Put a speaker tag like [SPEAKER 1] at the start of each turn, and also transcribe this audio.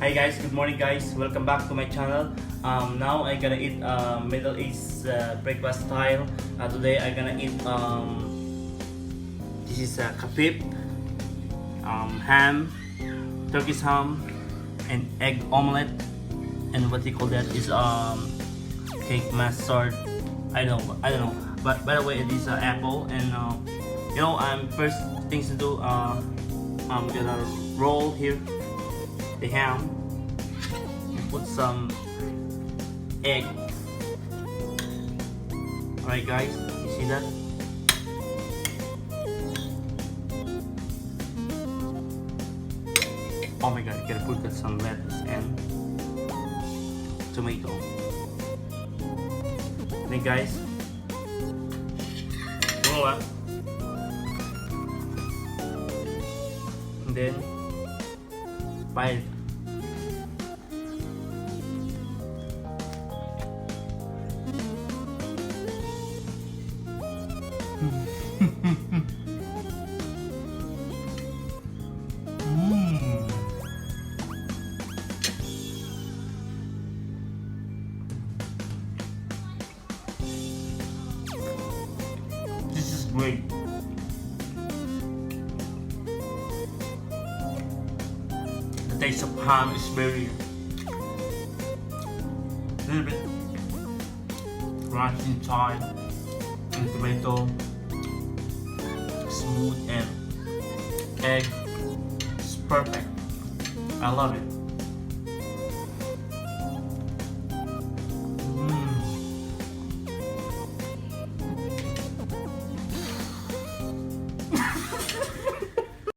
[SPEAKER 1] Hi guys, good morning guys. Welcome back to my channel. Now I'm gonna eat Middle East breakfast style. Today I'm gonna eat this is kafif, ham, Turkish ham, and egg omelette, and what they call that is cake mustard. I don't know. But by the way, it is apple, and I'm first things to do. I'm gonna roll here the ham and put some egg. Alright guys, you see that? Oh my god, I gotta put some lettuce and tomato. And then guys, you know what? And then bite. This is great. The taste of ham is very little bit crunchy inside, and tomato smooth, and egg is perfect. I love it.